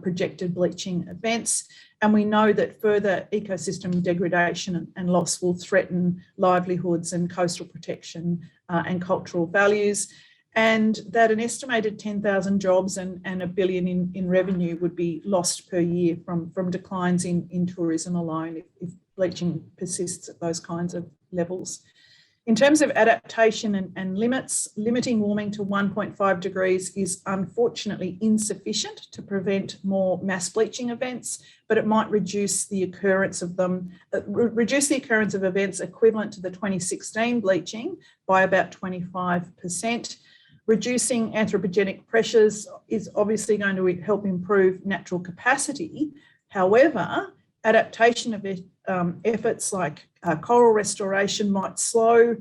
projected bleaching events. And we know that further ecosystem degradation and loss will threaten livelihoods and coastal protection and cultural values, and that an estimated 10,000 jobs and $1 billion in revenue would be lost per year from declines in tourism alone if bleaching persists at those kinds of levels. In terms of adaptation and limits, limiting warming to 1.5 degrees is unfortunately insufficient to prevent more mass bleaching events, but it might reduce the occurrence of them, reduce the occurrence of events equivalent to the 2016 bleaching by about 25%. Reducing anthropogenic pressures is obviously going to help improve natural capacity. However, adaptation of efforts like coral restoration might slow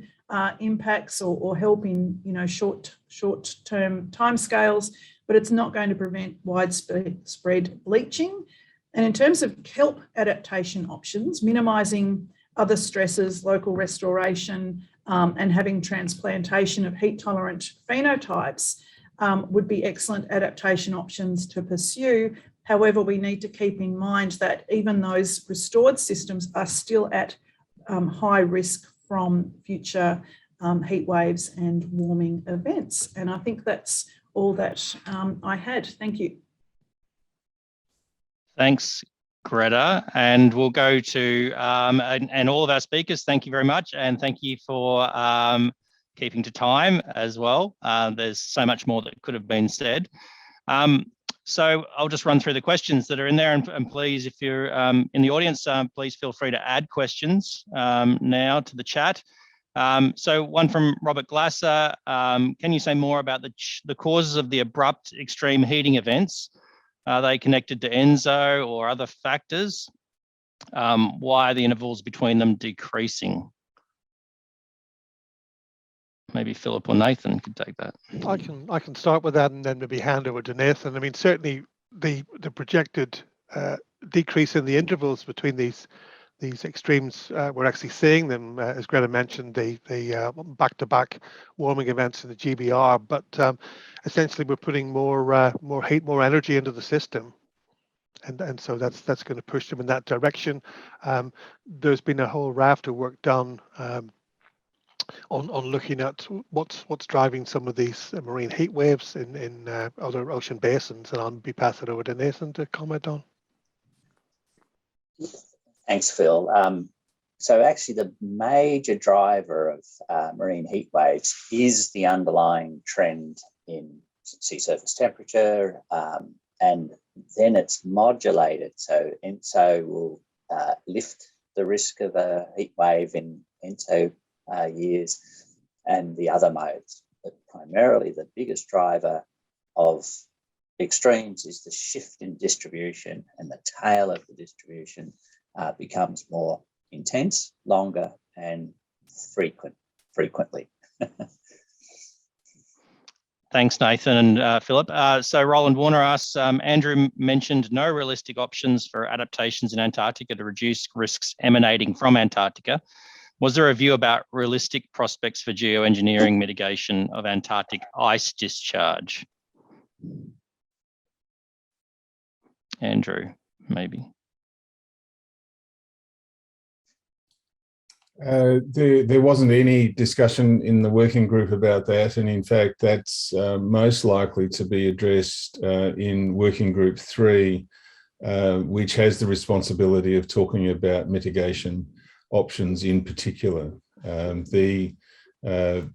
impacts or help in short-term timescales, but it's not going to prevent widespread bleaching. And in terms of kelp adaptation options, minimising other stresses, local restoration, and having transplantation of heat-tolerant phenotypes would be excellent adaptation options to pursue. However, we need to keep in mind that even those restored systems are still at high risk from future heat waves and warming events. And I think that's all that I had. Thank you. Thanks, Greta. And we'll go to, and all of our speakers, thank you very much. And thank you for keeping to time as well. There's so much more that could have been said. So I'll just run through the questions that are in there, and please, if you're in the audience, please feel free to add questions now to the chat. So one from Robert Glasser, can you say more about the causes of the abrupt extreme heating events? Are they connected to ENSO or other factors? Why are the intervals between them decreasing? Maybe Philip or Nathan could take that. I can start with that and then maybe hand over to Nathan. I mean, certainly the projected decrease in the intervals between these extremes, we're actually seeing them, as Greta mentioned, the back-to-back warming events in the GBR. But essentially, we're putting more heat, more energy into the system, and so that's going to push them in that direction. There's been a whole raft of work done on looking at what's driving some of these marine heat waves in other ocean basins, and I'll be passing it over to Nathan to comment on. Thanks, Phil. So actually the major driver of marine heat waves is the underlying trend in sea surface temperature, and then it's modulated. So ENSO will lift the risk of a heat wave in ENSO years, and the other modes. But primarily the biggest driver of extremes is the shift in distribution, and the tail of the distribution becomes more intense, longer, and frequently. Thanks, Nathan and Philip. So Roland Warner asks, Andrew mentioned no realistic options for adaptations in Antarctica to reduce risks emanating from Antarctica. Was there a view about realistic prospects for geoengineering mitigation of Antarctic ice discharge? Andrew, maybe. There wasn't any discussion in the working group about that, and in fact that's most likely to be addressed in working group 3, which has the responsibility of talking about mitigation options in particular. The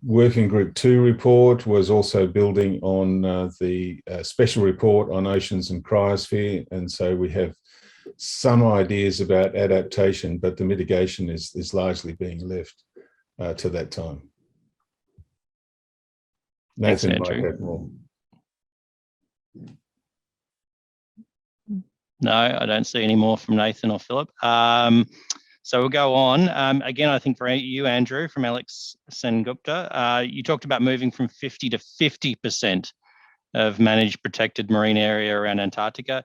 working group 2 report was also building on the special report on oceans and cryosphere, and so we have some ideas about adaptation, but the mitigation is largely being left to that time. Nathan might have more. No, I don't see any more from Nathan or Philip. So we'll go on. Again, I think for you, Andrew, from Alex Sengupta, you talked about moving from 50 to 50% of managed protected marine area around Antarctica.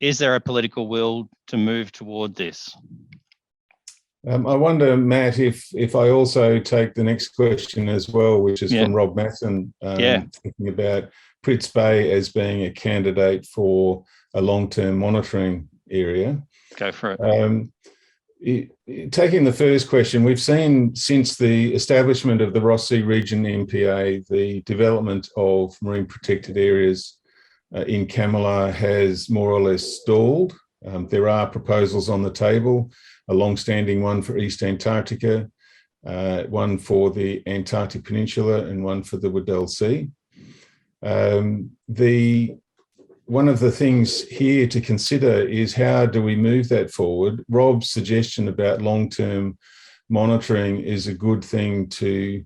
Is there a political will to move toward this? I wonder, Matt, if I also take the next question as well, which is from Rob Mathen, thinking about Pritz Bay as being a candidate for a long-term monitoring area. Go for it. Taking the first question, we've seen since the establishment of the Ross Sea Region MPA, the development of marine protected areas in Camelot has more or less stalled. There are proposals on the table, a long-standing one for East Antarctica, one for the Antarctic Peninsula, and one for the Weddell Sea. One of the things here to consider is how do we move that forward? Rob's suggestion about long-term monitoring is a good thing to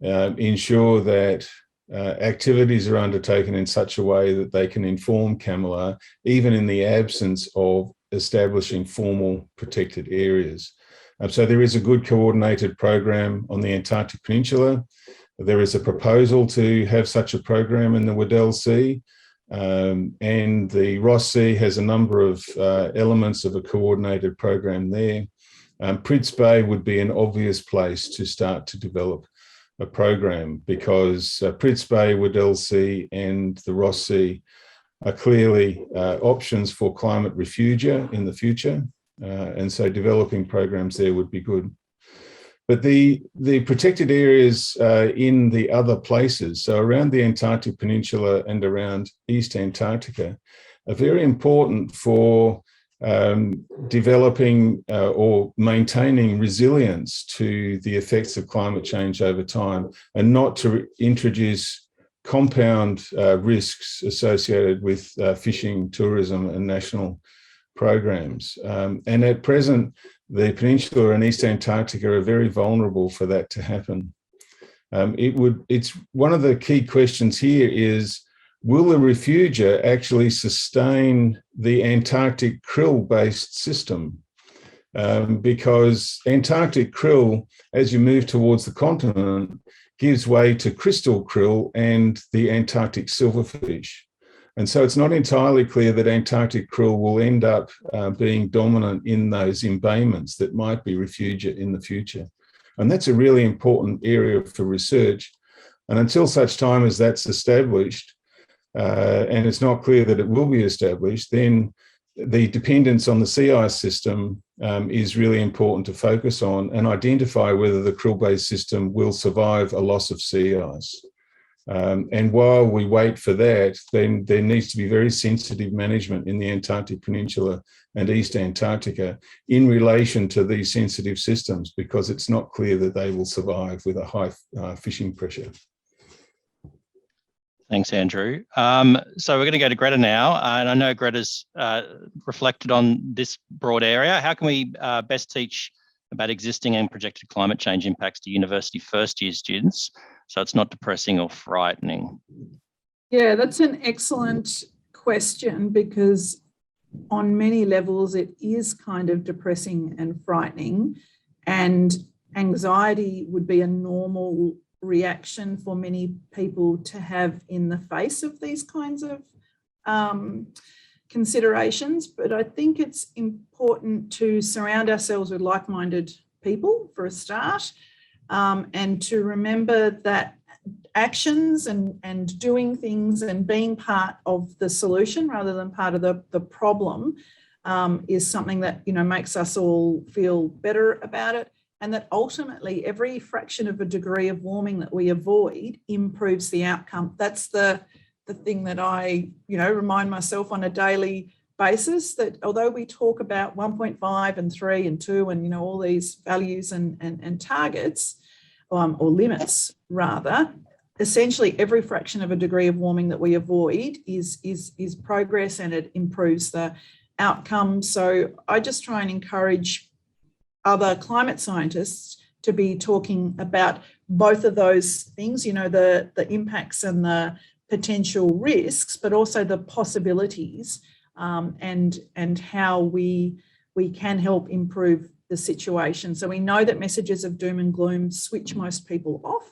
ensure that activities are undertaken in such a way that they can inform Camelot, even in the absence of establishing formal protected areas. So there is a good coordinated program on the Antarctic Peninsula. There is a proposal to have such a program in the Weddell Sea. And the Ross Sea has a number of elements of a coordinated program there. Pritz Bay would be an obvious place to start to develop a program because Pritz Bay, Weddell Sea and the Ross Sea are clearly options for climate refugia in the future. And so developing programs there would be good. But the protected areas in the other places, so around the Antarctic Peninsula and around East Antarctica, are very important for developing or maintaining resilience to the effects of climate change over time, and not to introduce compound risks associated with fishing, tourism and national programs. And at present, the Peninsula and East Antarctica are very vulnerable for that to happen. It's one of the key questions here is, will the refugia actually sustain the Antarctic krill-based system? Because Antarctic krill, as you move towards the continent, gives way to crystal krill and the Antarctic silverfish. And so it's not entirely clear that Antarctic krill will end up being dominant in those embayments that might be refugia in the future. And that's a really important area for research. And until such time as that's established, and it's not clear that it will be established, then the dependence on the sea ice system is really important to focus on and identify whether the krill-based system will survive a loss of sea ice. And while we wait for that, then there needs to be very sensitive management in the Antarctic Peninsula and East Antarctica in relation to these sensitive systems, because it's not clear that they will survive with a high fishing pressure. Thanks, Andrew. So we're going to go to Greta now, and I know Greta's reflected on this broad area. How can we best teach about existing and projected climate change impacts to university first-year students so it's not depressing or frightening? Yeah, that's an excellent question, because on many levels it is kind of depressing and frightening, and anxiety would be a normal reaction for many people to have in the face of these kinds of considerations. But I think it's important to surround ourselves with like-minded people for a start, and to remember that actions and doing things and being part of the solution rather than part of the problem is something that, you know, makes us all feel better about it. And that ultimately every fraction of a degree of warming that we avoid improves the outcome. That's the thing that I, you know, remind myself on a daily basis, that although we talk about 1.5 and 3 and 2 and, you know, all these values and targets, or limits rather, essentially every fraction of a degree of warming that we avoid is progress, and it improves the outcome. So I just try and encourage other climate scientists to be talking about both of those things, you know, the impacts and the potential risks, but also the possibilities, and how we can help improve the situation. So we know that messages of doom and gloom switch most people off.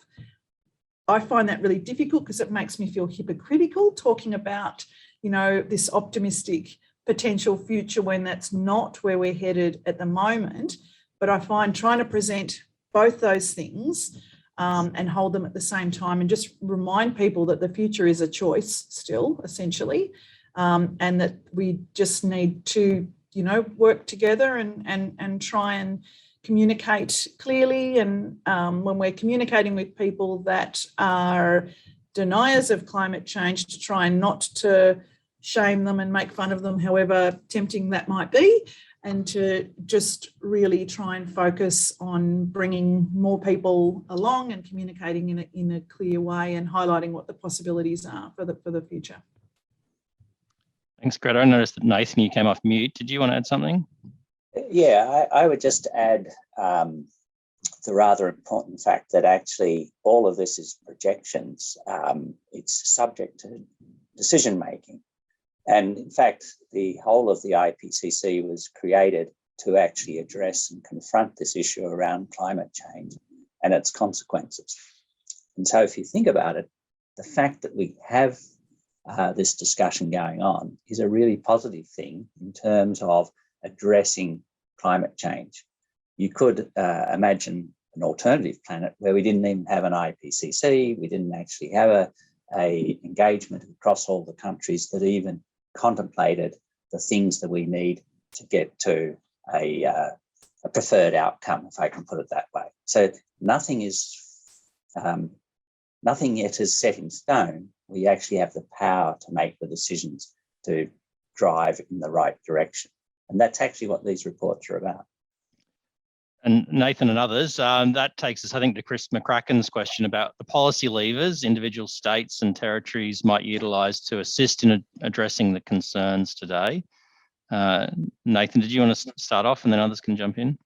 I find that really difficult because it makes me feel hypocritical talking about, you know, this optimistic potential future when that's not where we're headed at the moment. But I find trying to present both those things and hold them at the same time and just remind people that the future is a choice still, essentially, and that we just need to, you know, work together and try and communicate clearly. And when we're communicating with people that are deniers of climate change, to try not to shame them and make fun of them, however tempting that might be, and to just really try and focus on bringing more people along and communicating in a clear way and highlighting what the possibilities are for the future. Thanks, Greta. I noticed that Nathan, you came off mute. Did you want to add something? Yeah, I would just add the rather important fact that actually all of this is projections. It's subject to decision making. And in fact, the whole of the IPCC was created to actually address and confront this issue around climate change and its consequences. And so if you think about it, the fact that we have this discussion going on is a really positive thing in terms of addressing climate change. You could imagine an alternative planet where we didn't even have an IPCC, we didn't actually have a engagement across all the countries that even contemplated the things that we need to get to a preferred outcome, if I can put it that way. So nothing yet is set in stone. We actually have the power to make the decisions to drive in the right direction. And that's actually what these reports are about. And Nathan and others, that takes us, I think, to Chris McCracken's question about the policy levers individual states and territories might utilise to assist in addressing the concerns today. Nathan, did you want to start off and then others can jump in?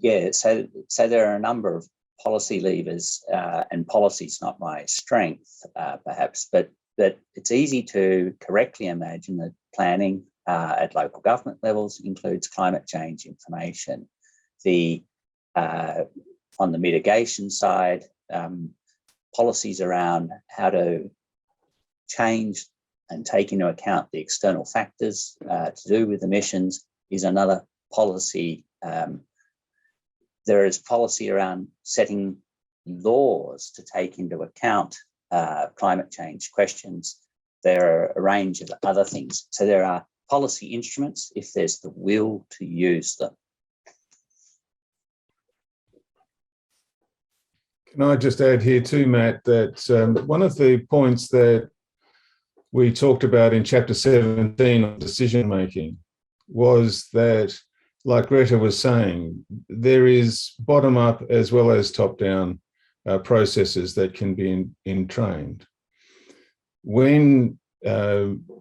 Yeah, so there are a number of policy levers, and policy's not my strength, perhaps, but it's easy to correctly imagine that planning at local government levels includes climate change information. On the mitigation side, policies around how to change and take into account the external factors to do with emissions is another policy. There is policy around setting laws to take into account climate change questions. There are a range of other things. So there are policy instruments if there's the will to use them. Can I just add here too, Matt, that one of the points that we talked about in chapter 17 on decision making was that, like Greta was saying, there is bottom up as well as top down processes that can be entrained. When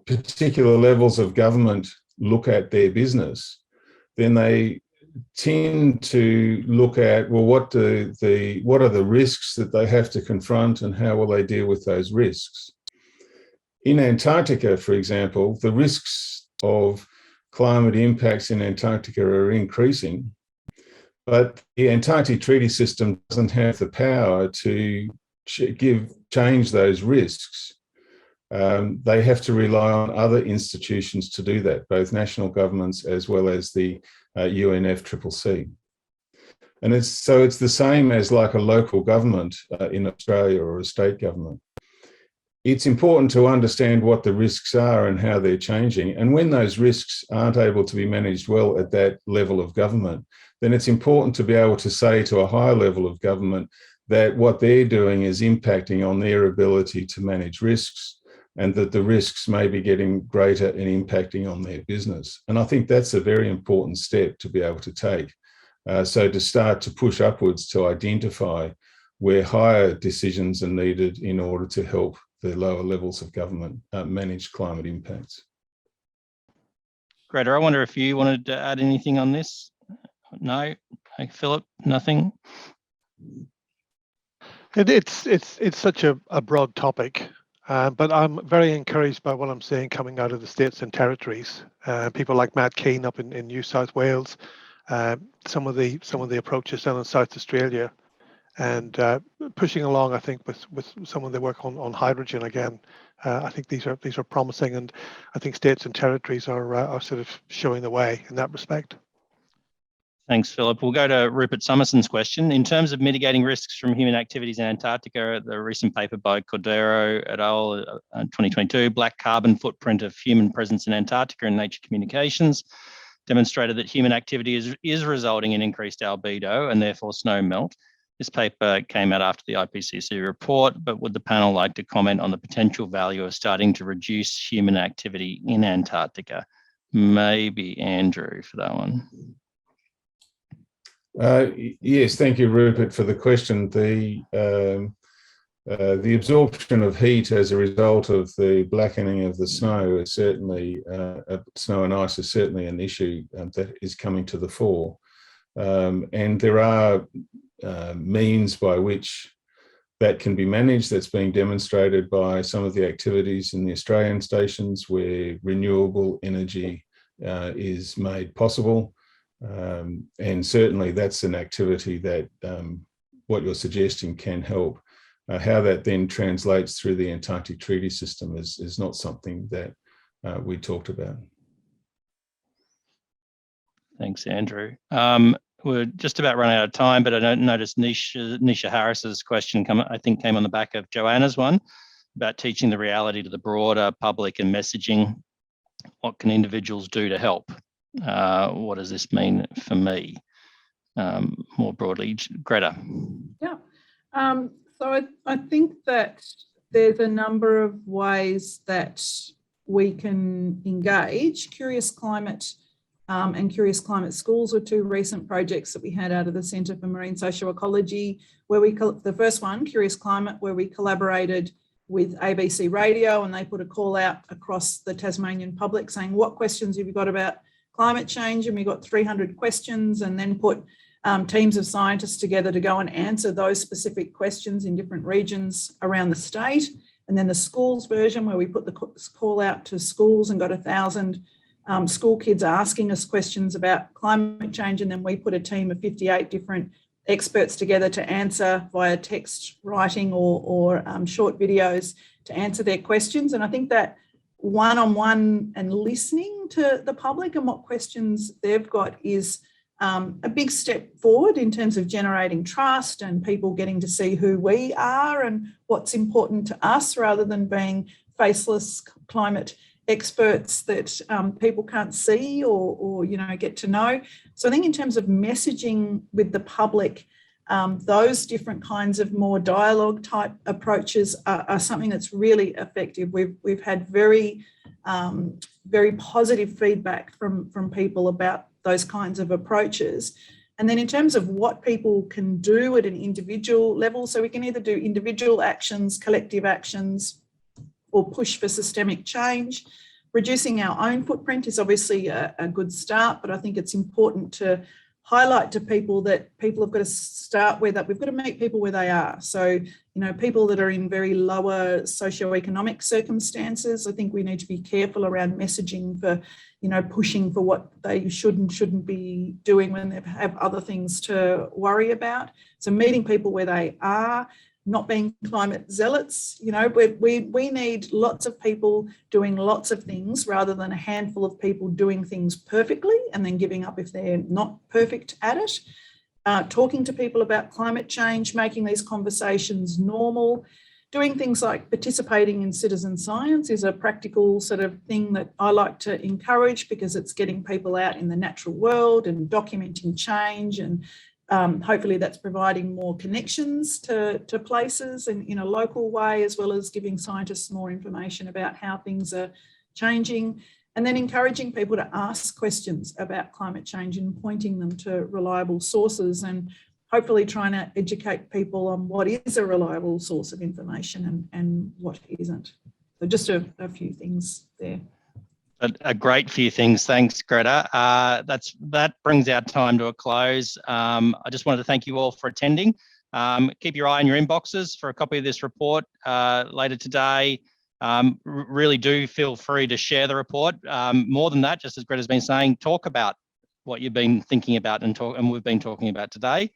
particular levels of government look at their business, then they tend to look at, well, what are the risks that they have to confront and how will they deal with those risks? In Antarctica, for example, the risks of climate impacts in Antarctica are increasing, but the Antarctic Treaty System doesn't have the power to change those risks. They have to rely on other institutions to do that, both national governments as well as the UNFCCC. And it's the same as like a local government in Australia or a state government. It's important to understand what the risks are and how they're changing. And when those risks aren't able to be managed well at that level of government, then it's important to be able to say to a higher level of government that what they're doing is impacting on their ability to manage risks, and that the risks may be getting greater and impacting on their business. And I think that's a very important step to be able to take. So to start to push upwards to identify where higher decisions are needed in order to help the lower levels of government manage climate impacts. Greta, I wonder if you wanted to add anything on this? No? Hey, Philip, nothing? It's such a broad topic. But I'm very encouraged by what I'm seeing coming out of the states and territories. People like Matt Keane up in New South Wales, some of the approaches down in South Australia, and pushing along, I think, with some of the work on hydrogen again, I think these are promising, and I think states and territories are sort of showing the way in that respect. Thanks, Philip. We'll go to Rupert Summerson's question. In terms of mitigating risks from human activities in Antarctica, the recent paper by Cordero et al. 2022, Black Carbon Footprint of Human Presence in Antarctica and Nature Communications, demonstrated that human activity is resulting in increased albedo and therefore snow melt. This paper came out after the IPCC report, but would the panel like to comment on the potential value of starting to reduce human activity in Antarctica? Maybe Andrew for that one. Yes, thank you, Rupert, for the question. The absorption of heat as a result of the blackening of the snow is certainly, snow and ice is certainly an issue that is coming to the fore. And there are means by which that can be managed. That's being demonstrated by some of the activities in the Australian stations where renewable energy is made possible. And certainly that's an activity that what you're suggesting can help. How that then translates through the Antarctic Treaty System is not something that we talked about. Thanks, Andrew. We're just about running out of time, but I don't notice Nisha Harris's question came on the back of Joanna's one about teaching the reality to the broader public and messaging. What can individuals do to help? What does this mean for me? More broadly, Greta. Yeah. So I think that there's a number of ways that we can engage. Curious Climate and Curious Climate Schools were two recent projects that we had out of the Centre for Marine Socioecology, where the first one, Curious Climate, where we collaborated with ABC Radio, and they put a call out across the Tasmanian public saying, what questions have you got about climate change? And we got 300 questions, and then put teams of scientists together to go and answer those specific questions in different regions around the state. And then the schools version, where we put the call out to schools and got 1,000 school kids asking us questions about climate change. And then we put a team of 58 different experts together to answer via text writing or short videos to answer their questions. And I think that one-on-one and listening to the public and what questions they've got is a big step forward in terms of generating trust and people getting to see who we are and what's important to us, rather than being faceless climate experts that people can't see or get to know. So I think in terms of messaging with the public, those different kinds of more dialogue type approaches are something that's really effective. We've had very positive feedback from people about those kinds of approaches. And then in terms of what people can do at an individual level, so we can either do individual actions, collective actions, or push for systemic change. Reducing our own footprint is obviously a good start, but I think it's important to highlight to people that people have got to start where we've got to meet people where they are. So, people that are in very lower socioeconomic circumstances, I think we need to be careful around messaging for, pushing for what they should and shouldn't be doing when they have other things to worry about. So meeting people where they are, not being climate zealots. We need lots of people doing lots of things rather than a handful of people doing things perfectly and then giving up if they're not perfect at it. Talking to people about climate change, making these conversations normal. Doing things like participating in citizen science is a practical sort of thing that I like to encourage, because it's getting people out in the natural world and documenting change, and hopefully that's providing more connections to places in a local way, as well as giving scientists more information about how things are changing. And then encouraging people to ask questions about climate change and pointing them to reliable sources, and hopefully trying to educate people on what is a reliable source of information and what isn't. So just a few things there. A great few things. Thanks, Greta. That brings our time to a close. I just wanted to thank you all for attending. Keep your eye on your inboxes for a copy of this report later today. Really do feel free to share the report. More than that, just as Greta's been saying, talk about what you've been thinking about and we've been talking about today.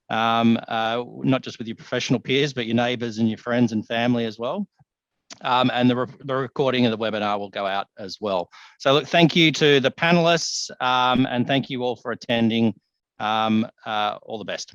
Not just with your professional peers, but your neighbours and your friends and family as well. And the recording of the webinar will go out as well. So look, thank you to the panelists, and thank you all for attending. All the best.